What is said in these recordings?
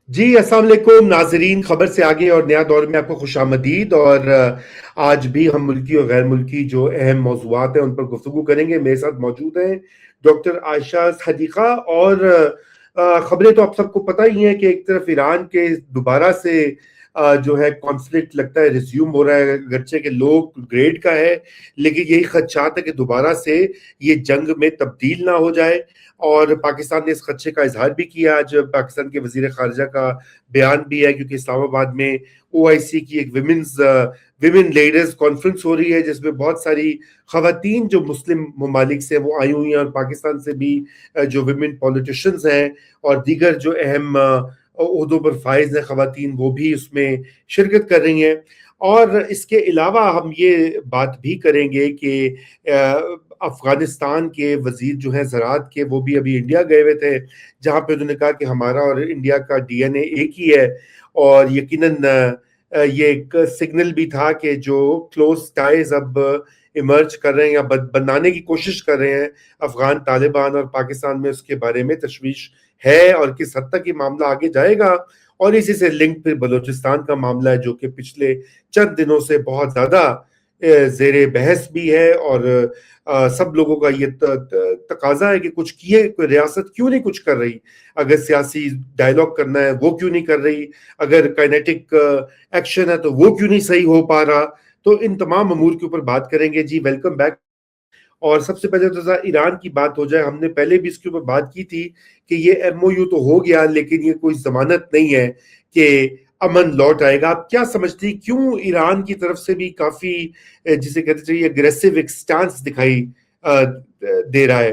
جی السلام علیکم ناظرین، خبر سے آگے اور نیا دور میں آپ کو خوش آمدید۔ اور آج بھی ہم ملکی اور غیر ملکی جو اہم موضوعات ہیں ان پر گفتگو کریں گے۔ میرے ساتھ موجود ہیں ڈاکٹر عائشہ صدیقہ۔ اور خبریں تو آپ سب کو پتہ ہی ہیں کہ ایک طرف ایران کے دوبارہ سے جو ہے کانفلکٹ لگتا ہے ریزیوم ہو رہا ہے، اگرچہ کہ لو گریڈ کا ہے، لیکن یہی خدشات ہے کہ دوبارہ سے یہ جنگ میں تبدیل نہ ہو جائے۔ اور پاکستان نے اس خدشے کا اظہار بھی کیا۔ آج پاکستان کے وزیر خارجہ کا بیان بھی ہے، کیونکہ اسلام آباد میں او آئی سی کی ایک ویمن لیڈرز کانفرنس ہو رہی ہے، جس میں بہت ساری خواتین جو مسلم ممالک سے وہ آئی ہوئی ہیں، اور پاکستان سے بھی جو ویمن پولیٹیشنز ہیں اور دیگر جو اہم عہدوں پر فائز ہیں خواتین، وہ بھی اس میں شرکت کر رہی ہیں۔ اور اس کے علاوہ ہم یہ بات بھی کریں گے کہ افغانستان کے وزیر جو ہیں زراعت کے، وہ بھی ابھی انڈیا گئے ہوئے تھے، جہاں پہ انہوں نے کہا کہ ہمارا اور انڈیا کا ڈی این اے ایک ہی ہے، اور یقیناً یہ ایک سگنل بھی تھا کہ جو کلوز ٹائز اب ایمرج کر رہے ہیں یا بنانے کی کوشش کر رہے ہیں افغان طالبان اور پاکستان میں، اس کے بارے میں تشویش ہے، اور کس حد تک یہ معاملہ آگے جائے گا۔ اور اسی سے لنک پھر بلوچستان کا معاملہ ہے، جو کہ پچھلے چند دنوں سے بہت زیادہ زیر بحث بھی ہے، اور سب لوگوں کا یہ تقاضا ہے کہ کچھ کیے، کوئی ریاست کیوں نہیں کچھ کر رہی؟ اگر سیاسی ڈائیلاگ کرنا ہے وہ کیوں نہیں کر رہی؟ اگر کائنیٹک ایکشن ہے تو وہ کیوں نہیں صحیح ہو پا رہا؟ تو ان تمام امور کے اوپر بات کریں گے۔ جی ویلکم بیک۔ اور سب سے پہلے تو ذرا ایران کی بات ہو جائے۔ ہم نے پہلے بھی اس کے اوپر بات کی تھی کہ یہ ایم او یو تو ہو گیا، لیکن یہ کوئی ضمانت نہیں ہے کہ امن لوٹ آئے گا۔ آپ کیا سمجھتی کیوں ایران کی طرف سے بھی کافی جسے کہتے چاہیے اگریسو ایک سٹانس دکھائی دے رہا ہے،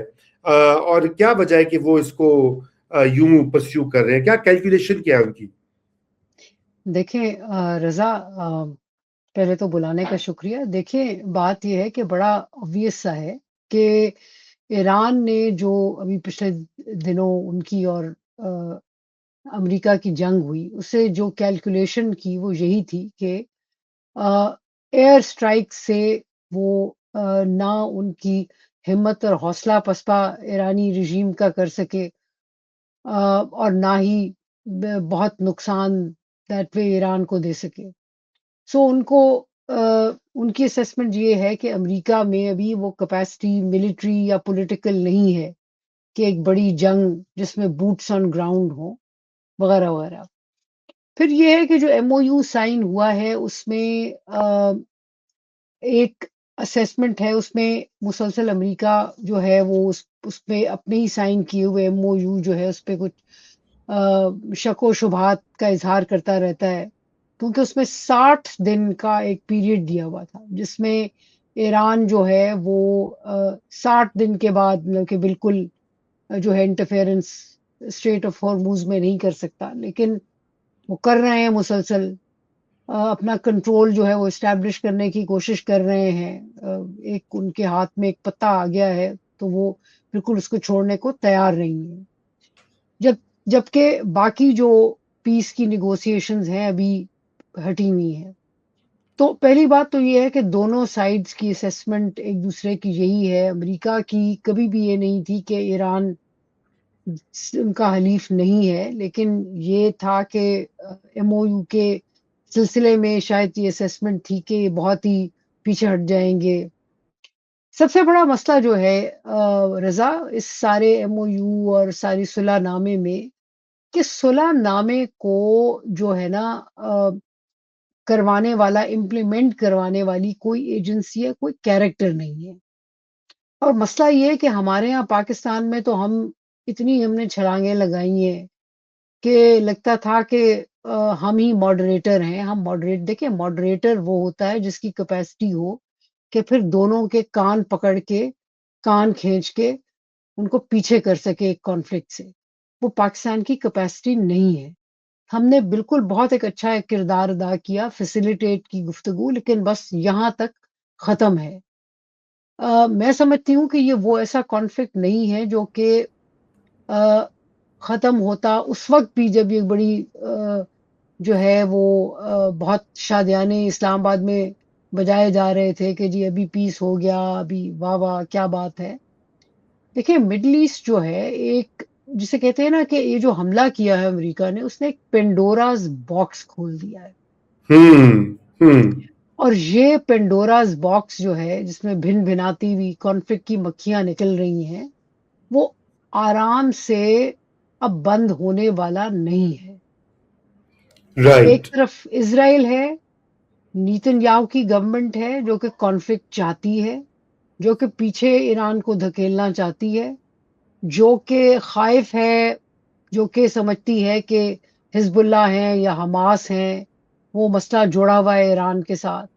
اور کیا وجہ ہے کہ وہ اس کو یوں پرسیو کر رہے ہیں؟ کیا کیلکولیشن کیا ہے ان کی؟ دیکھیں رضا، پہلے تو بلانے کا شکریہ۔ دیکھیں بات یہ ہے کہ بڑا obvious سا ہے کہ ایران نے جو ابھی پچھلے دنوں ان کی اور امریکہ کی جنگ ہوئی، اسے جو کیلکولیشن کی وہ یہی تھی کہ ایئر اسٹرائک سے وہ نہ ان کی ہمت اور حوصلہ پسپا ایرانی رژیم کا کر سکے، اور نہ ہی بہت نقصان دیٹ وے ایران کو دے سکے۔ سو ان کو ان کی اسیسمنٹ یہ ہے کہ امریکہ میں ابھی وہ کیپیسٹی ملٹری یا پولیٹیکل نہیں ہے کہ ایک بڑی جنگ جس میں بوٹس آن گراؤنڈ ہو وغیرہ وغیرہ۔ پھر یہ ہے کہ جو ایم او یو سائن ہوا ہے اس میں ایک اسیسمنٹ ہے، اس میں مسلسل امریکہ جو ہے وہ اس پہ اپنے ہی سائن کیے ہوئے ایم او یو جو ہے اس پہ کچھ شک و شبہات کا اظہار کرتا رہتا ہے، کیونکہ اس میں 60 دن کا ایک پیریڈ دیا ہوا تھا جس میں ایران جو ہے وہ 60 دن کے بعد مطلب کہ بالکل جو ہے انٹرفیئرنس اسٹریٹ آف ہارموز میں نہیں کر سکتا، لیکن وہ کر رہے ہیں مسلسل اپنا کنٹرول جو ہے وہ اسٹیبلش کرنے کی کوشش کر رہے ہیں۔ ایک ان کے ہاتھ میں ایک پتہ آ گیا ہے تو وہ بالکل اس کو چھوڑنے کو تیار نہیں ہے، جبکہ باقی جو پیس کی نیگوسیشنز ہیں ابھی ہٹی ہوئی ہیں۔ تو پہلی بات تو یہ ہے کہ دونوں سائڈز کی اسیسمنٹ ایک دوسرے کی یہی ہے۔ امریکہ کی کبھی بھی یہ نہیں تھی کہ ایران ان کا حلیف نہیں ہے، لیکن یہ تھا کہ ایم او یو کے سلسلے میں شاید یہ اسیسمنٹ تھی کہ یہ بہت ہی پیچھے ہٹ جائیں گے۔ سب سے بڑا مسئلہ جو ہے رضا اس سارے ایم او یو اور ساری صلح نامے میں، کہ صلح نامے کو جو ہے نا کروانے والا، امپلیمنٹ کروانے والی کوئی ایجنسی ہے، کوئی کیریکٹر نہیں ہے۔ اور مسئلہ یہ ہے کہ ہمارے ہاں پاکستان میں تو ہم نے چھلانگیں لگائی ہیں کہ لگتا تھا کہ ہم ہی ماڈریٹر ہیں۔ ہم دیکھیں ماڈریٹر وہ ہوتا ہے جس کی کیپیسٹی ہو کہ پھر دونوں کے کان پکڑ کے، کان کھینچ کے ان کو پیچھے کر سکے ایک کانفلکٹ سے۔ وہ پاکستان کی کیپیسٹی نہیں ہے۔ ہم نے بالکل بہت ایک اچھا ایک کردار ادا کیا، فیسیلیٹیٹ کی گفتگو، لیکن بس یہاں تک ختم ہے۔ میں سمجھتی ہوں کہ یہ وہ ایسا کانفلکٹ نہیں ہے جو کہ ختم ہوتا اس وقت بھی جب یہ بڑی جو ہے وہ بہت شادیانے اسلام آباد میں بجائے جا رہے تھے کہ جی ابھی پیس ہو گیا، ابھی واہ واہ کیا بات ہے۔ دیکھیں مڈل ایسٹ جو ہے ایک جسے کہتے ہیں نا کہ یہ جو حملہ کیا ہے امریکہ نے، اس نے ایک پینڈوراز باکس کھول دیا ہے. ہوں اور یہ پینڈوراز باکس جو ہے، جس میں بھن بھناتی ہوئی کانفلکٹ کی مکھیاں نکل رہی ہیں، وہ آرام سے اب بند ہونے والا نہیں ہے. ایک رائٹ. طرف اسرائیل ہے، نیتن یاہو کی گورنمنٹ ہے جو کہ کانفلکٹ چاہتی ہے، جو کہ پیچھے ایران کو دھکیلنا چاہتی ہے، جو کہ خائف ہے، جو کہ سمجھتی ہے کہ حزب اللہ ہیں یا حماس ہیں، وہ مسئلہ جوڑا ہوا ہے ایران کے ساتھ.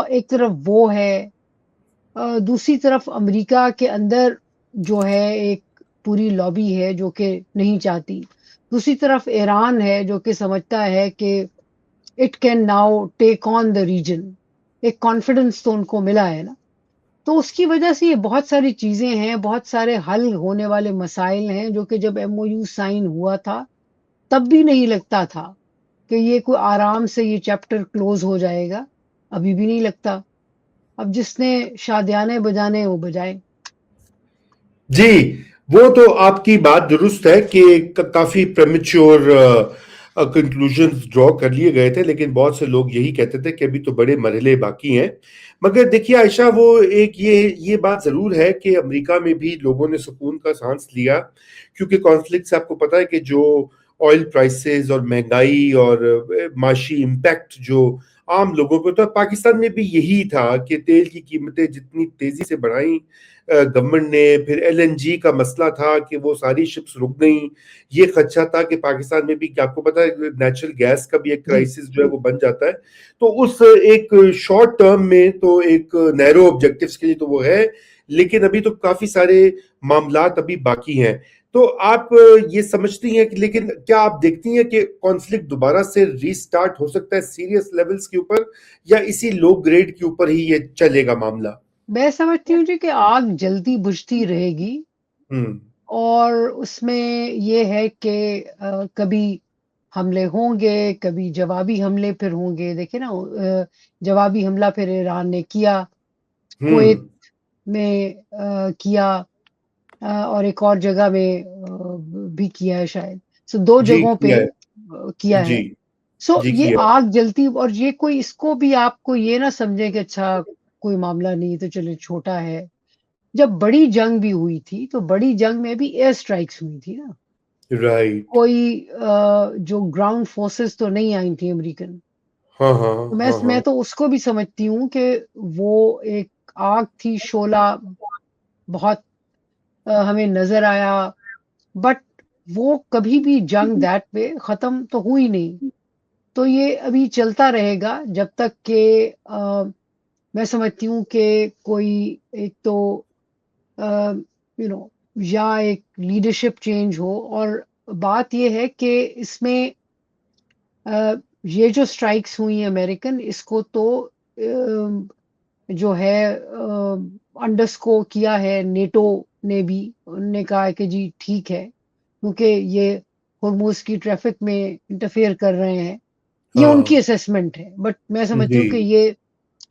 ایک طرف وہ ہے، دوسری طرف امریکہ کے اندر جو ہے ایک پوری لابی ہے جو کہ نہیں چاہتی. دوسری طرف ایران ہے جو کہ سمجھتا ہے کہ it can now take on the region. ایک کانفیڈنس تو ان کو ملا ہے نا. تو اس کی وجہ سے یہ بہت ساری چیزیں ہیں، بہت سارے حل ہونے والے مسائل ہیں جو کہ جب ایم او یو سائن ہوا تھا تب بھی نہیں لگتا تھا کہ یہ کوئی آرام سے یہ چیپٹر کلوز ہو جائے گا. ابھی بھی نہیں لگتا. اب جس نے شادیانے بجانے وہ بجائے. جی، وہ تو آپ کی بات درست ہے کہ کافی پریمیچور کنکلوژنز ڈرا کر لیے گئے تھے، لیکن بہت سے لوگ یہی کہتے تھے کہ ابھی تو بڑے مرحلے باقی ہیں. مگر دیکھیے عائشہ، وہ ایک یہ بات ضرور ہے کہ امریکہ میں بھی لوگوں نے سکون کا سانس لیا، کیونکہ کانفلکٹ سے آپ کو پتا ہے کہ جو آئل پرائسز اور مہنگائی اور معاشی امپیکٹ جو عام لوگوں پہ ہوتا ہے، پاکستان میں بھی یہی تھا کہ تیل کی قیمتیں جتنی تیزی سے بڑھائیں گورنمنٹ نے، پھر ایل این جی کا مسئلہ تھا کہ وہ ساری شپس رک گئیں. یہ خدشہ تھا کہ پاکستان میں بھی، کیا آپ کو پتا ہے، نیچرل گیس کا بھی ایک جی کرائسس جو ہے وہ بن جاتا ہے. تو اس ایک شارٹ ٹرم میں تو ایک نیرو آبجیکٹیوز کے لیے تو وہ ہے، لیکن ابھی تو کافی سارے معاملات ابھی باقی ہیں. تو آپ یہ سمجھتی ہیں کہ، لیکن کیا آپ دیکھتی ہیں کہ کانفلکٹ دوبارہ سے ری سٹارٹ ہو سکتا ہے سیریس لیولز کے اوپر، یا اسی لو گریڈ کے اوپر ہی یہ چلے گا معاملہ؟ میں سمجھتی ہوں جی کہ آگ جلتی بجھتی رہے گی. ہوں اور اس میں یہ ہے کہ کبھی حملے ہوں گے، کبھی جوابی حملے پھر ہوں گے. دیکھیں نا، جوابی حملہ پھر ایران نے کیا، ہوں کویت میں کیا، اور ایک اور جگہ میں بھی کیا ہے شاید. سو دو جی جگہوں پہ کیا ہے. کیا جی ہے. سو جی یہ کیا. آگ جلتی، اور یہ کوئی اس کو بھی آپ کو یہ نہ سمجھے کہ اچھا کوئی معاملہ نہیں تو چلے چھوٹا ہے. جب بڑی جنگ بھی ہوئی تھی تو بڑی جنگ میں بھی ایئر سٹرائکس ہوئی تھی نا. رائٹ. کوئی جو گراؤنڈ فورسز تو نہیں آئی تھی امریکن. ہاں ہاں تو ہاں میں ہاں. تو اس کو بھی سمجھتی ہوں کہ وہ ایک آگ تھی، شعلہ بہت ہمیں نظر آیا، بٹ وہ کبھی بھی جنگ دیٹ پہ ختم تو ہوئی نہیں. تو یہ ابھی چلتا رہے گا جب تک کہ میں سمجھتی ہوں کہ کوئی ایک تو یو نو یا ایک لیڈرشپ چینج ہو. اور بات یہ ہے کہ اس میں یہ جو سٹرائکس ہوئی امریکن، اس کو تو جو ہے انڈرسکور کیا ہے نیٹو نے بھی. انہوں نے کہا کہ جی ٹھیک ہے، کیونکہ یہ ہرموز کی ٹریفک میں انٹرفیئر کر رہے ہیں. یہ ان ہاں کی اسیسمنٹ ہے، بٹ میں سمجھتی جی. ہوں کہ یہ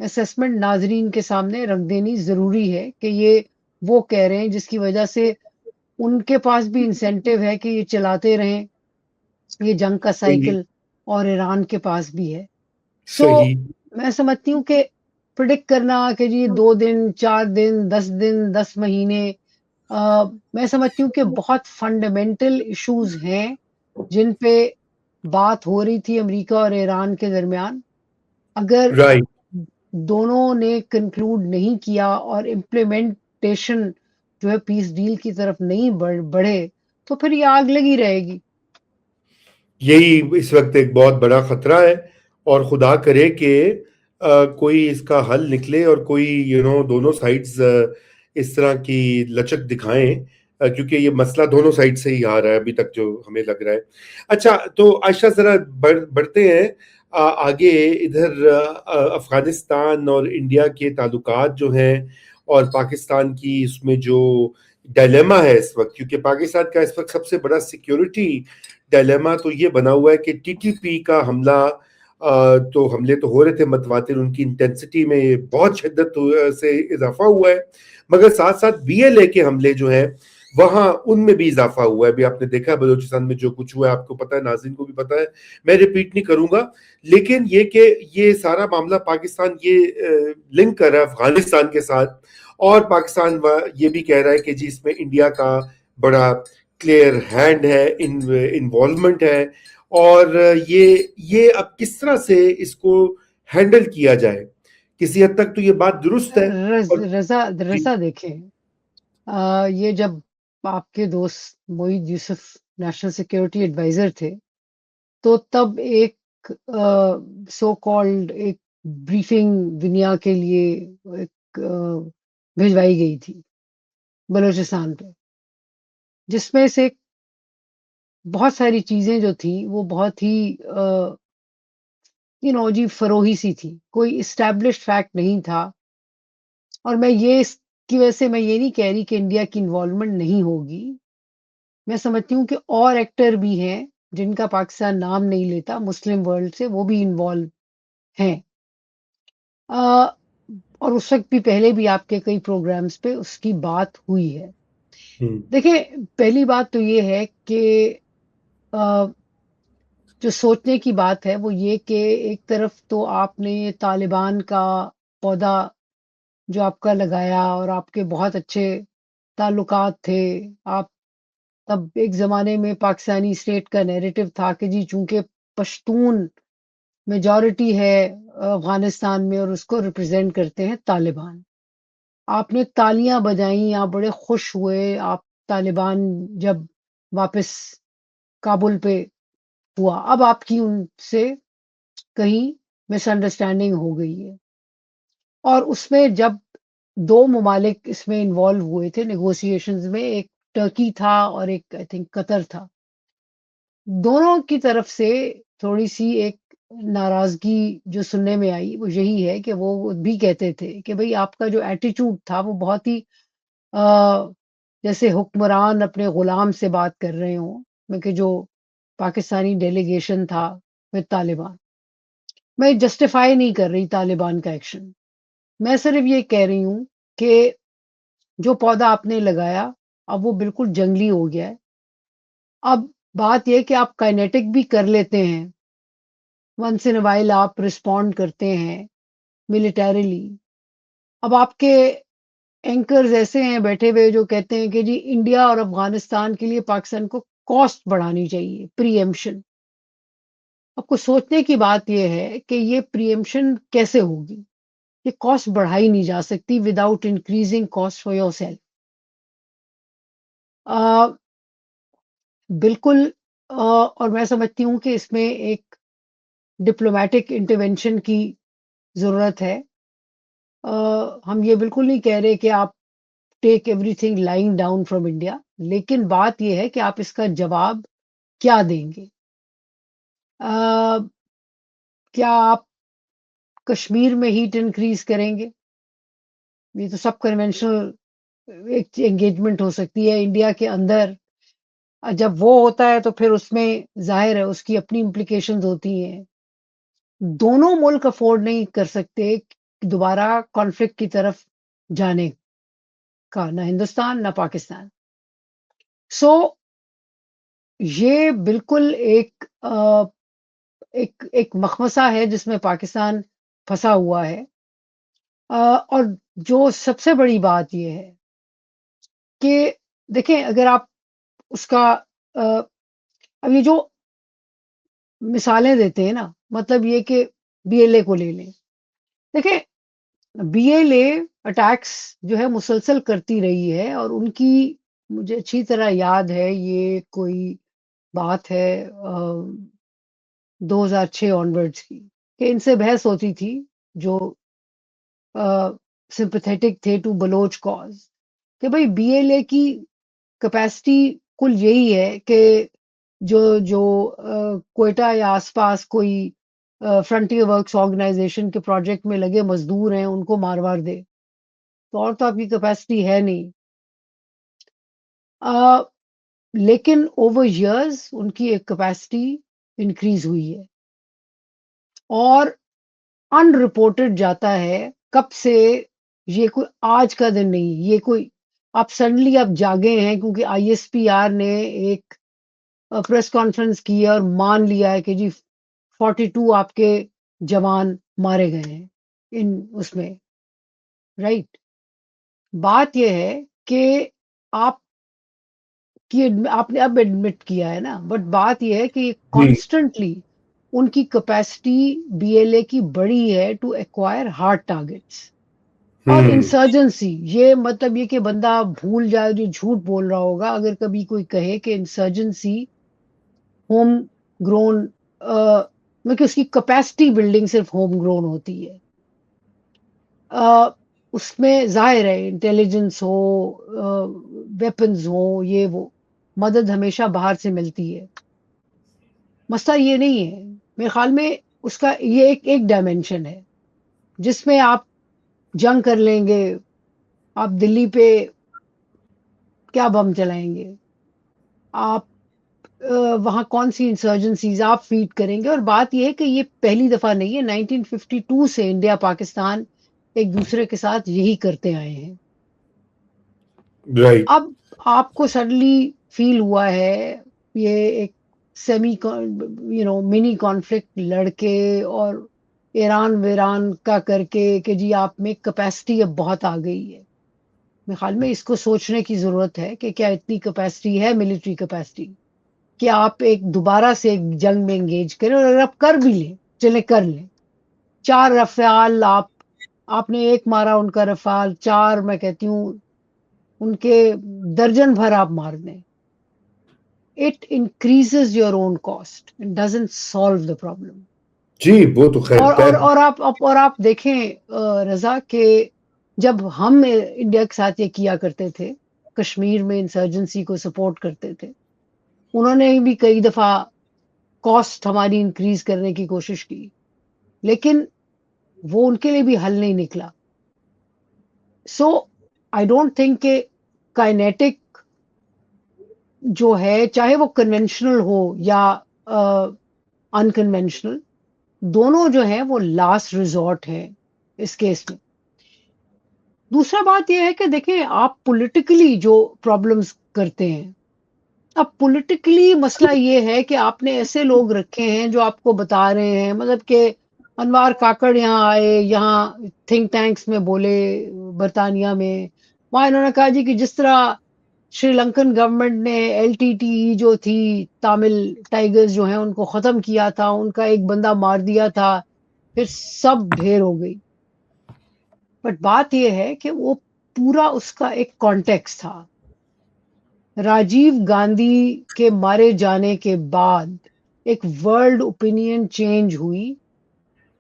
اسیسمنٹ ناظرین کے سامنے رکھ دینی ضروری ہے کہ یہ وہ کہہ رہے ہیں جس کی وجہ سے ان کے پاس بھی انسینٹیو ہے کہ یہ چلاتے رہیں یہ جنگ کا صحیح. سائیکل، اور ایران کے پاس بھی ہے. سو صحیح. میں سمجھتی ہوں کہ پرڈکٹ کرنا کہ جی 2 دن 4 دن 10 دن 10 مہینے، میں سمجھتی ہوں کہ بہت فنڈامنٹل ایشوز ہیں جن پہ بات ہو رہی تھی امریکہ اور ایران کے درمیان. اگر رائٹ. دونوں نے کنکلوڈ نہیں کیا اور امپلیمنٹیشن جو ہے پیس ڈیل کی طرف نہیں بڑھے تو پھر یہ آگ لگی رہے گی. یہی اس وقت ایک بہت بڑا خطرہ ہے، اور خدا کرے کہ کوئی اس کا حل نکلے، اور کوئی دونوں سائڈز اس طرح کی لچک دکھائیں، کیونکہ یہ مسئلہ دونوں سائڈ سے ہی آ رہا ہے ابھی تک جو ہمیں لگ رہا ہے. اچھا، تو عائشہ ذرا بڑھتے ہیں آگے. ادھر افغانستان اور انڈیا کے تعلقات جو ہیں، اور پاکستان کی اس میں جو ڈائلیما ہے اس وقت، کیونکہ پاکستان کا اس وقت سب سے بڑا سیکیورٹی ڈائلیما تو یہ بنا ہوا ہے کہ ٹی ٹی پی کا حملہ، تو حملے تو ہو رہے تھے متواتر، ان کی انٹینسٹی میں بہت شدت سے اضافہ ہوا ہے، مگر ساتھ ساتھ بی ایل اے کے حملے جو ہیں وہاں ان میں بھی اضافہ ہوا ہے. ابھی آپ نے دیکھا بلوچستان میں جو کچھ ہوا ہے، آپ کو پتا ہے، ناظرین کو بھی پتا ہے، میں ریپیٹ نہیں کروں گا. لیکن یہ کہ یہ سارا معاملہ پاکستان یہ لنک کر رہا ہے افغانستان کے ساتھ، اور پاکستان یہ بھی کہہ رہا ہے کہ جی اس میں انڈیا کا بڑا کلیئر ہینڈ ہے، انوالومنٹ ہے. اور یہ اب کس طرح سے اس کو ہینڈل کیا جائے، کسی حد تک تو یہ بات درست ہے. اور رضا جی رضا دیکھیں، یہ جب آپ کے دوست معید یوسف نیشنل سیکیورٹی ایڈوائزر تھے تو تب ایک سو کالڈ ایک بریفنگ دنیا کے لیے ایک بھیجوائی گئی تھی بلوچستان پہ، جس میں سے بہت ساری چیزیں جو تھیں وہ بہت ہی جی فروہی سی تھی، کوئی اسٹیبلشڈ فیکٹ نہیں تھا. اور میں یہ اس کی وجہ سے میں یہ نہیں کہہ رہی کہ انڈیا کی انوالومنٹ نہیں ہوگی. میں سمجھتی ہوں کہ اور ایکٹر بھی ہیں جن کا پاکستان نام نہیں لیتا مسلم ورلڈ سے، وہ بھی انوالو ہیں. اور اس وقت بھی پہلے بھی آپ کے کئی پروگرامز پہ اس کی بات ہوئی ہے. دیکھیں، پہلی بات تو یہ ہے کہ جو سوچنے کی بات ہے وہ یہ کہ ایک طرف تو آپ نے طالبان کا پودا جو آپ کا لگایا، اور آپ کے بہت اچھے تعلقات تھے. آپ تب ایک زمانے میں پاکستانی اسٹیٹ کا نیریٹو تھا کہ جی چونکہ پشتون میجورٹی ہے افغانستان میں اور اس کو ریپرزینٹ کرتے ہیں طالبان. آپ نے تالیاں بجائیں، آپ بڑے خوش ہوئے. آپ طالبان جب واپس کابل پہ ہوا، اب آپ کی ان سے کہیں مس انڈرسٹینڈنگ ہو گئی ہے. اور اس میں جب دو ممالک اس میں انوالو ہوئے تھے نیگوسیشنز میں، ایک ٹرکی تھا اور ایک آئی تھنک قطر تھا. دونوں کی طرف سے تھوڑی سی ایک ناراضگی جو سننے میں آئی وہ یہی ہے کہ وہ بھی کہتے تھے کہ بھئی آپ کا جو ایٹیچیوڈ تھا وہ بہت ہی جیسے حکمران اپنے غلام سے بات کر رہے ہوں. میں کہ جو پاکستانی ڈیلیگیشن تھا with طالبان، میں جسٹیفائی نہیں کر رہی طالبان کا ایکشن. میں صرف یہ کہہ رہی ہوں کہ جو پودا آپ نے لگایا اب وہ بالکل جنگلی ہو گیا ہے. اب بات یہ کہ آپ کائنیٹک بھی کر لیتے ہیں، ونس ان وائل آپ رسپونڈ کرتے ہیں ملیٹریلی. اب آپ کے اینکرز ایسے ہیں بیٹھے ہوئے جو کہتے ہیں کہ جی انڈیا اور افغانستان کے لیے پاکستان کو کاسٹ بڑھانی چاہیے، پری ایمپشن. آپ کو سوچنے کی بات یہ ہے کہ یہ پری ایمپشن کیسے ہوگی. یہ کاسٹ بڑھائی نہیں جا سکتی without increasing cost for your self. بالکل. اور میں سمجھتی ہوں کہ اس میں ایک ڈپلومیٹک انٹرونشن کی ضرورت ہے. ہم یہ بالکل نہیں کہہ رہے کہ آپ take every thing lying down from India, لیکن بات یہ ہے کہ آپ اس کا جواب کیا دیں گے. کیا آپ کشمیر میں ہیٹ انکریز کریں گے؟ یہ تو سب کنونشنل ایک انگیجمنٹ ہو سکتی ہے انڈیا کے اندر. جب وہ ہوتا ہے تو پھر اس میں ظاہر ہے اس کی اپنی امپلیکیشنز ہوتی ہیں. دونوں ملک افورڈ نہیں کر سکتے دوبارہ کانفلکٹ کی طرف جانے کا، نہ ہندوستان نہ پاکستان. سو یہ بالکل ایک مخمصہ ہے جس میں پاکستان پھنسا ہوا ہے. اور جو سب سے بڑی بات یہ ہے کہ دیکھیں اگر آپ اس کا اب یہ جو مثالیں دیتے ہیں نا، مطلب یہ کہ بی ایل اے کو لے لیں. دیکھیں بی ایل اے اٹیکس جو ہے مسلسل کرتی رہی ہے، اور ان کی مجھے اچھی طرح یاد ہے یہ کوئی بات ہے 2006 آنورڈز کی، کہ ان سے بحث ہوتی تھی جو سمپتھیٹک تھے ٹو بلوچ کاز، کہ بھئی بی ایل اے کی کیپیسٹی کل یہی ہے کہ جو کوئٹہ یا آس پاس کوئی فرنٹیئر ورکس آرگنائزیشن کے پروجیکٹ میں لگے مزدور ہیں ان کو مار دے، تو اور تو آپ کی کیپیسٹی ہے نہیں. لیکن اوور ایئرز ان کی ایک کیپیسٹی انکریز ہوئی ہے، اور ان رپورٹڈ جاتا ہے کب سے. یہ کوئی آج کا دن نہیں، یہ کوئی آپ سڈنلی آپ جاگے ہیں کیونکہ ISPR نے ایک پریس کانفرنس کی ہے اور مان لیا ہے کہ جی 42 آپ کے جوان مارے گئے ہیں اس میں، رائٹ. بات یہ ہے کہ آپ آپ نے اب ایڈمٹ کیا ہے نا، بٹ بات یہ ہے کہ جی کانسٹنٹلی ان کی کیپیسٹی BLA کی بڑی ہے ٹو ایکوائر ہارڈ ٹارگیٹس اور ہوں انسرجنسی. یہ مطلب یہ کہ بندہ بھول جائے جو جھوٹ بول رہا ہوگا اگر کبھی کوئی کہے کہ انسرجنسی ہوم گرون، کہ اس کی کیپیسٹی بلڈنگ صرف ہوم گرون ہوتی ہے. اس میں ظاہر ہے انٹیلیجنس ہو، ویپنز ہو، یہ وہ مدد ہمیشہ باہر سے ملتی ہے. مسئلہ یہ نہیں ہے میرے خیال میں. اس کا یہ ایک ڈائمینشن ہے جس میں آپ جنگ کر لیں گے. آپ دلی پہ کیا بم چلائیں گے؟ آپ وہاں کون سی انسرجنسیز آپ فیڈ کریں گے؟ اور بات یہ ہے کہ یہ پہلی دفعہ نہیں ہے، 1952 سے انڈیا پاکستان ایک دوسرے کے ساتھ یہی کرتے آئے ہیں. رائٹ. اب آپ کو سڈنلی فیل ہوا ہے یہ ایک سیمی منی کانفلکٹ لڑکے اور ایران ویران کا کر کے کہ جی آپ میں کیپیسٹی اب بہت آ گئی ہے. میرے خیال میں اس کو سوچنے کی ضرورت ہے کہ کیا اتنی کیپیسٹی ہے، ملٹری کیپیسٹی، کہ آپ ایک دوبارہ سے ایک جنگ میں انگیج کریں. اور اگر آپ کر بھی لیں، چلے کر لیں، 4 رفال آپ نے ایک مارا ان کا رفال، 4 میں کہتی ہوں ان کے درجن بھر آپ مار دیں. It increases your own cost, it doesn't solve the problem. جی وہ تو خیر اور طے اور ہے. اور آپ دیکھیں رضا کہ جب ہم انڈیا کے ساتھ یہ کیا کرتے تھے، کشمیر میں انسرجنسی کو سپورٹ کرتے تھے، انہوں نے بھی کئی دفعہ کاسٹ ہماری انکریز کرنے کی کوشش کی، لیکن وہ ان کے لیے بھی حل نہیں نکلا. سو آئی ڈونٹ تھنک کہ کائنیٹک جو ہے، چاہے وہ کنونشنل ہو یا انکنونشنل، دونوں جو ہیں وہ لاسٹ ریزورٹ ہیں اس کیس میں. دوسرا بات یہ ہے کہ دیکھیں آپ پولیٹیکلی جو پرابلمز کرتے ہیں، اب پولیٹیکلی مسئلہ یہ ہے کہ آپ نے ایسے لوگ رکھے ہیں جو آپ کو بتا رہے ہیں، مطلب کہ انوار کاکڑ یہاں آئے، یہاں تھنک ٹینکس میں بولے برطانیہ میں، وہاں انہوں نے کہا جی کہ جس طرح شری لنکن گورنمنٹ نے LTTE جو تھی، تامل ٹائیگرز جو ہیں ان کو ختم کیا تھا، ان کا ایک بندہ مار دیا تھا، پھر سب ڈھیر ہو گئی. بٹ بات یہ ہے کہ وہ پورا اس کا ایک کانٹیکس تھا. راجیو گاندھی کے مارے جانے کے بعد ایک ورلڈ اوپینین چینج ہوئی،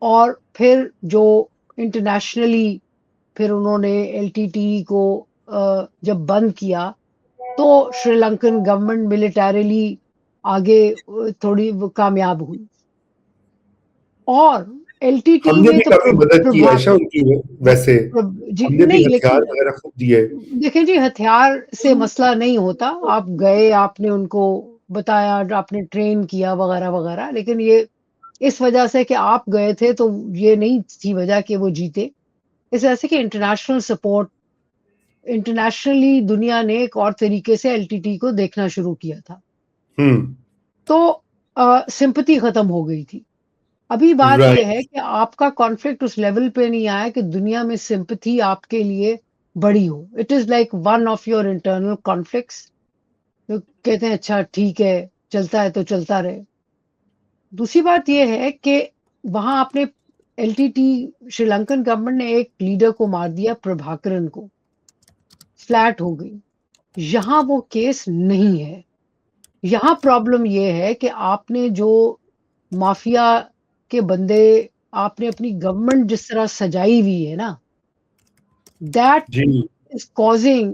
اور پھر جو انٹرنیشنلی پھر انہوں نے LTTE کو جب بند کیا تو شری لنکن گورنمنٹ ملیٹریلی آگے تھوڑی کامیاب ہوئی. اور ہم LTTE نے نے بھی تو کافی مدد کی عائشہ ان کی. ویسے جی ہم نے بھی نہیں، ہتھیار لیکن وغیرہ خوب دیے. دیکھیں جی ہتھیار سے مسئلہ نہیں ہوتا. آپ گئے، آپ نے ان کو بتایا، آپ نے ٹرین کیا وغیرہ وغیرہ، لیکن یہ اس وجہ سے کہ آپ گئے تھے تو یہ نہیں تھی وجہ کہ وہ جیتے. اس وجہ سے کہ انٹرنیشنل سپورٹ، انٹرنیشنلی دنیا نے ایک اور طریقے سے LTTE کو دیکھنا شروع کیا تھا، ہوں تو سمپتی ختم ہو گئی تھی. ابھی بات یہ رائٹ. ہے کہ آپ کا کانفلکٹ اس لیول پہ نہیں آیا کہ دنیا میں سمپتھی آپ کے لیے بڑی ہو. It is like one of your internal conflicts, تو کہتے ہیں اچھا ٹھیک ہے، چلتا ہے تو چلتا رہے. دوسری بات یہ ہے کہ وہاں آپ نے شری لنکن گورنمنٹ نے ایک لیڈر کو مار دیا، پربھاکرن کو، فلیٹ ہو گئی. یہاں وہ کیس نہیں ہے. یہاں پرابلم یہ ہے کہ آپ نے جو مافیا کے بندے، آپ نے اپنی گورنمنٹ جس طرح سجائی ہوئی ہے نا، دیٹ جی از کازنگ.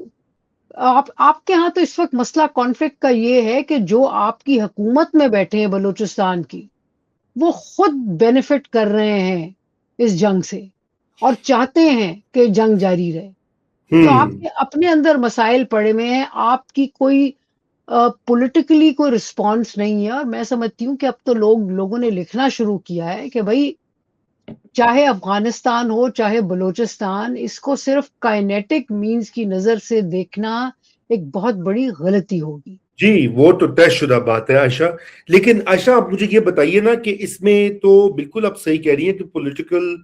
آپ کے ہاں تو اس وقت مسئلہ کانفلکٹ کا یہ ہے کہ جو آپ کی حکومت میں بیٹھے ہیں بلوچستان کی، وہ خود بینیفٹ کر رہے ہیں اس جنگ سے اور چاہتے ہیں کہ جنگ جاری رہے. تو ہوں آپ کے اپنے اندر مسائل پڑے ہوئے ہیں، آپ کی کوئی پولیٹیکلی کوئی رسپانس نہیں ہے. اور میں سمجھتی ہوں کہ اب تو لوگوں نے لکھنا شروع کیا ہے کہ بھائی چاہے افغانستان ہو چاہے بلوچستان، اس کو صرف کائنیٹک مینز کی نظر سے دیکھنا ایک بہت بڑی غلطی ہوگی۔ جی وہ تو طے شدہ بات ہے عائشہ، لیکن عائشہ آپ مجھے یہ بتائیے نا کہ اس میں تو بالکل آپ صحیح کہہ رہی ہیں کہ پولیٹیکل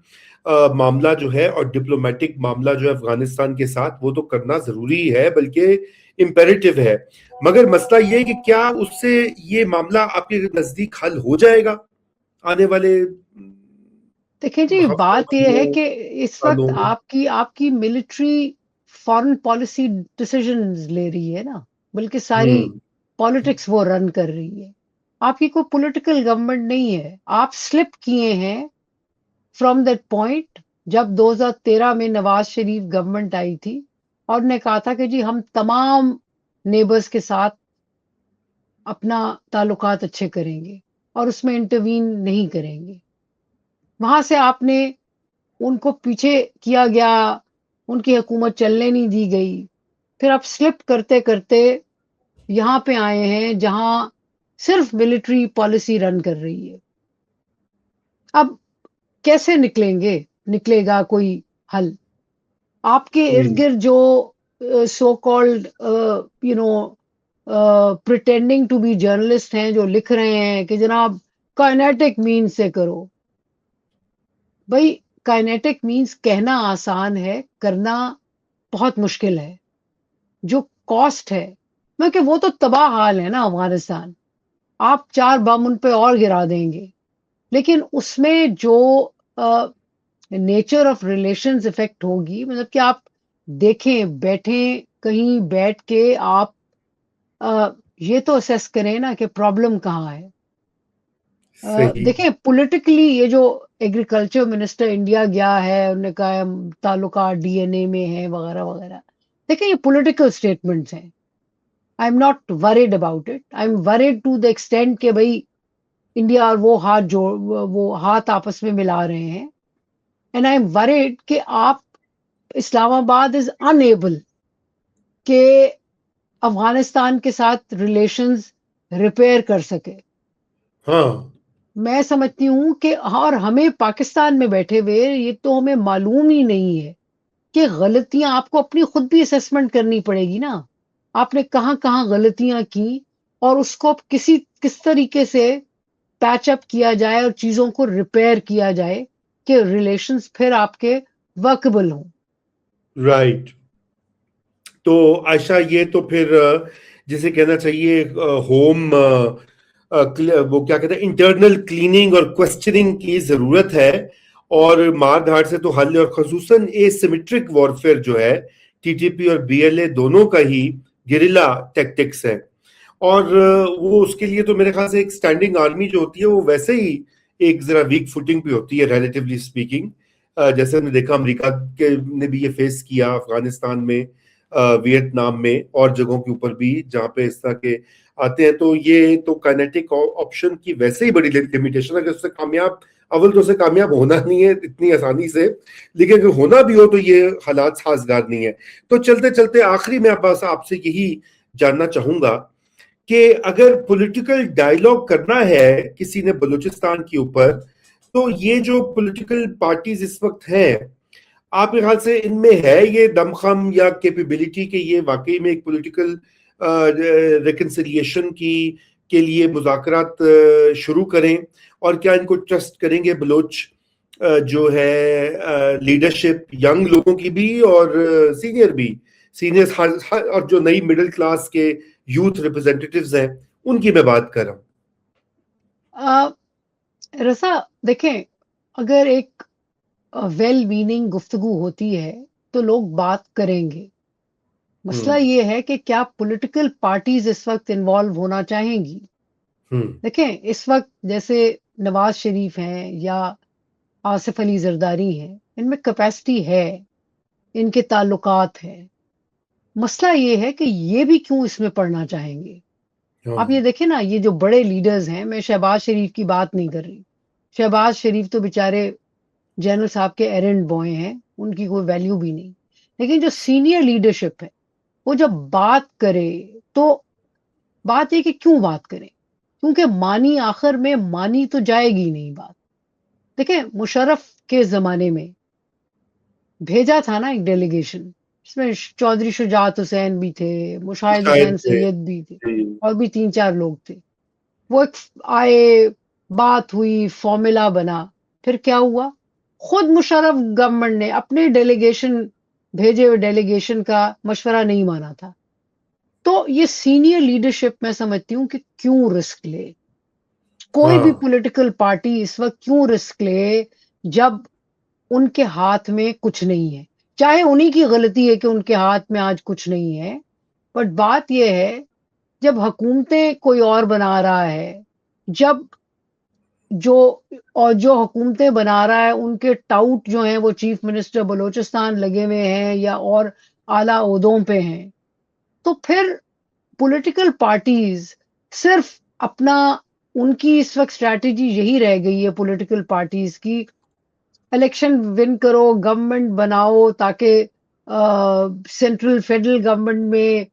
معاملہ جو ہے اور ڈپلومیٹک معاملہ جو ہے افغانستان کے ساتھ وہ تو کرنا ضروری ہے، بلکہ امپیریٹو ہے، مگر مسئلہ یہ ہے کہ کیا اس سے یہ معاملہ آپ کے نزدیک حل ہو جائے گا آنے والے دیکھیں جی، ہفتوں بات یہ ہے مہینوں کہ اس وقت سالوں میں؟ آپ کی ملٹری فارن پالیسی ڈیسیژنز لے رہی ہے نا، بلکہ ساری ہوں پالیٹکس وہ رن کر رہی ہے۔ آپ کی کوئی پولیٹیکل گورنمنٹ نہیں ہے، آپ سلپ کیے ہیں فرام دیٹ پوائنٹ جب 2013 میں نواز شریف گورنمنٹ آئی تھی اور نے کہا تھا کہ جی ہم تمام نیبرز کے ساتھ اپنا تعلقات اچھے کریں گے اور اس میں انٹروین نہیں کریں گے۔ وہاں سے آپ نے ان کو پیچھے کیا گیا، ان کی حکومت چلنے نہیں دی گئی، پھر آپ سلپ کرتے کرتے یہاں پہ آئے ہیں جہاں صرف ملٹری پالیسی رن کر رہی ہے۔ اب کیسے نکلے گا کوئی حل؟ آپ کے ارد ہوں گرد جو so called you know pretending to be journalist ہیں جو لکھ رہے ہیں کہ جناب کائنیٹک مین سے کرو، بھائی کائنیٹک مینز کہنا آسان ہے، کرنا بہت مشکل ہے۔ جو کاسٹ ہے کیونکہ وہ تو تباہ حال ہے نا افغانستان، آپ 4 بم ان پہ اور گرا دیں گے، لیکن اس میں جو نیچر آف ریلیشنز افیکٹ ہوگی، مطلب کہ آپ دیکھیں بیٹھیں کہیں بیٹھ کے آپ یہ تو اسیس کریں نا کہ پرابلم کہاں ہے۔ صحیح دیکھیں پولیٹیکلی یہ جو ایگریکلچر منسٹر انڈیا گیا ہے، انہوں نے کہا ہے تعلقات ڈی این اے میں ہیں وغیرہ وغیرہ، دیکھیں یہ پولیٹیکل اسٹیٹمنٹس ہیں۔ I'm not worried about it, I'm worried to the extent کہ بھائی انڈیا اور وہ ہاتھ آپس میں ملا رہے ہیں، اینڈ آئی ایم ورڈ کہ آپ اسلام آباد از انیبل کہ افغانستان کے ساتھ ریلیشنز ریپیئر کر سکے۔ ہاں میں سمجھتی ہوں کہ اور ہمیں پاکستان میں بیٹھے ہوئے یہ تو ہمیں معلوم ہی نہیں ہے کہ غلطیاں آپ کو اپنی خود بھی اسیسمنٹ کرنی پڑے گی نا، آپ نے کہاں کہاں غلطیاں کی اور اس کو کس طریقے سے پیچ اپ کیا جائے اور چیزوں کو ریپیئر کیا جائے کہ ریلیشنز پھر آپ کے ورکبل ہوں۔ رائٹ، تو عائشہ یہ تو پھر جسے کہنا چاہیے ہوم وہ کیا کہتے ہیں انٹرنل کلیننگ اور کوسچننگ کی ضرورت ہے، اور مار دھاڑ سے تو حل ہے، اور خصوصاً اے سیمیٹرک وارفیئر جو ہے ٹی ٹی پی اور بی ایل اے دونوں کا ہی گریلا ٹیکٹکس ہے، اور وہ اس کے لیے تو میرے خیال سے ایک سٹینڈنگ آرمی جو ہوتی ہے وہ ویسے ہی ایک ذرا ویک فوٹنگ پہ ہوتی ہے ریلیٹیولی اسپیکنگ، جیسے ہم نے دیکھا امریکہ کے نے بھی یہ فیس کیا افغانستان میں، ویتنام میں اور جگہوں کے اوپر بھی جہاں پہ اس طرح کے آتے ہیں، تو یہ تو کائنیٹک آپشن کی ویسے ہی بڑی لمیٹیشن ہے کہ اس سے کامیاب اول تو اسے کامیاب ہونا نہیں ہے اتنی آسانی سے، لیکن اگر ہونا بھی ہو تو یہ حالات سازگار نہیں ہے۔ تو چلتے چلتے آخری میں بس آپ سے یہی جاننا چاہوں گا کہ اگر پولیٹیکل ڈائیلاگ کرنا ہے کسی نے بلوچستان کے اوپر، تو یہ جو پولیٹیکل پارٹیز اس وقت ہیں آپ کے خیال سے ان میں ہے یہ دمخم یا کیپیبلٹی کہ یہ واقعی میں ایک پولیٹیکل ریکنسیلیشن کے لیے مذاکرات شروع کریں، اور کیا ان کو ٹرسٹ کریں گے بلوچ جو ہے لیڈرشپ ینگ لوگوں کی بھی اور سینئر بھی، سینئر اور جو نئی مڈل کلاس کے یوتھ ریپرزینٹیٹیوز ہیں ان کی میں بات کر رہا ہوں۔ رسا دیکھیں، اگر ایک ویل میننگ گفتگو ہوتی ہے تو لوگ بات کریں گے، مسئلہ ہوں یہ ہے کہ کیا پولیٹیکل پارٹیز اس وقت انوالو ہونا چاہیں گی؟ ہوں دیکھیں اس وقت جیسے نواز شریف ہیں یا آصف علی زرداری ہیں، ان میں کیپیسٹی ہے، ان کے تعلقات ہیں، مسئلہ یہ ہے کہ یہ بھی کیوں اس میں پڑھنا چاہیں گے؟ ہاں آپ یہ دیکھیں نا، یہ جو بڑے لیڈرز ہیں، میں شہباز شریف کی بات نہیں کر رہی، شہباز شریف تو بیچارے جنرل صاحب کے ایرنڈ بوائے ہیں، ان کی کوئی ویلیو بھی نہیں، لیکن جو سینئر لیڈرشپ ہے وہ جب بات کرے تو بات یہ کہ کیوں بات کریں، کیونکہ مانی آخر میں مانی تو جائے گی نہیں بات، دیکھیں مشرف کے زمانے میں بھیجا تھا نا ایک ڈیلیگیشن، اس میں چودھری شجاعت حسین بھی تھے، مشاہد شاید حسین سید بھی تھے، جی اور بھی 3 4 لوگ تھے. وہ ایک آئے، بات ہوئی، فارمولا بنا. پھر کیا ہوا؟ خود مشرف گورنمنٹ نے اپنے ڈیلیگیشن بھیجے ہوئے ڈیلیگیشن کا مشورہ نہیں مانا تھا. تو یہ سینئر لیڈرشپ میں سمجھتی ہوں کہ کیوں رسک لے، کوئی ہاں بھی پولیٹیکل پارٹی اس وقت کیوں رسک لے جب ان کے ہاتھ میں کچھ نہیں ہے. چاہے انہی کی غلطی ہے کہ ان کے ہاتھ میں آج کچھ نہیں ہے، بٹ بات یہ ہے جب حکومتیں کوئی اور بنا رہا ہے، جب جو جو حکومتیں بنا رہا ہے ان کے ٹاؤٹ جو ہیں وہ چیف منسٹر بلوچستان لگے ہوئے ہیں یا اور اعلیٰ عہدوں پہ ہیں، تو پھر پولیٹیکل پارٹیز صرف اپنا، ان کی اس وقت اسٹریٹجی یہی رہ گئی ہے پولیٹیکل پارٹیز کی، الیکشن ون کرو، گورنمنٹ بناؤ تاکہ سینٹرل فیڈرل گورنمنٹ میں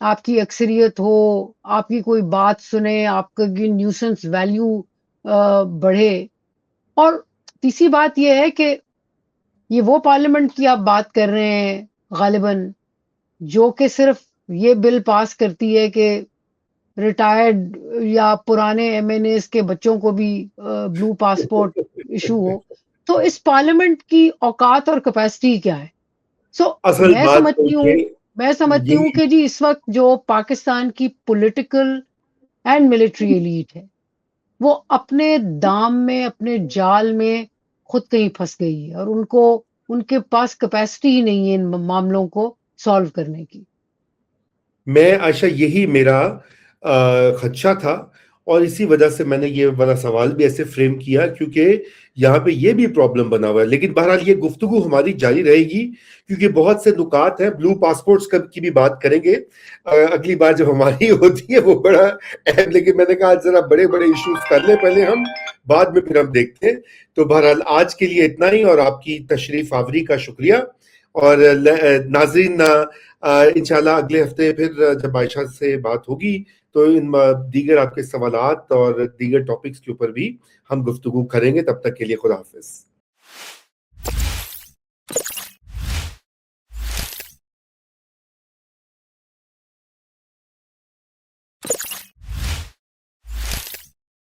آپ کی اکثریت ہو، آپ کی کوئی بات سنے، آپ کا نیوسنس ویلیو بڑھے. اور تیسری بات یہ ہے کہ یہ وہ پارلیمنٹ کی آپ بات کر رہے ہیں غالباً جو کہ صرف یہ بل پاس کرتی ہے کہ ریٹائرڈ یا پرانے ایم این ایز کے بچوں کو بھی بلو پاسپورٹ ایشو ہو. تو اس پارلیمنٹ کی اوقات اور کیپیسٹی کیا ہے؟ سو اصل میں بات تو سمجھتی ہوں یہ میں سمجھتی ہوں یہی کہ جی اس وقت جو پاکستان کی پولیٹیکل اینڈ ملٹری ایلیٹ ہے وہ اپنے دام میں، اپنے جال میں خود کہیں پھنس گئی ہے، اور ان کے پاس کیپیسٹی ہی نہیں ہے ان معاملوں کو سالو کرنے کی. میں عائشہ یہی میرا خدشہ تھا، اور اسی وجہ سے میں نے یہ والا سوال بھی ایسے فریم کیا، کیونکہ یہاں پہ یہ بھی پرابلم بنا ہوا ہے. لیکن بہرحال یہ گفتگو ہماری جاری رہے گی، کیونکہ بہت سے نکات ہیں. بلو پاسپورٹس کی بھی بات کریں گے اگلی بار جب ہماری ہوتی ہے، وہ بڑا اہم. لیکن میں نے کہا ذرا بڑے بڑے ایشوز کر لیں پہلے ہم، بعد میں پھر ہم دیکھتے ہیں. تو بہرحال آج کے لیے اتنا ہی، اور آپ کی تشریف آوری کا شکریہ. اور ناظرین، انشاءاللہ اگلے ہفتے پھر جب عائشہ سے بات ہوگی تو ان دیگر آپ کے سوالات اور دیگر ٹاپکس کے اوپر بھی ہم گفتگو کریں گے. تب تک کے لیے خدا حافظ.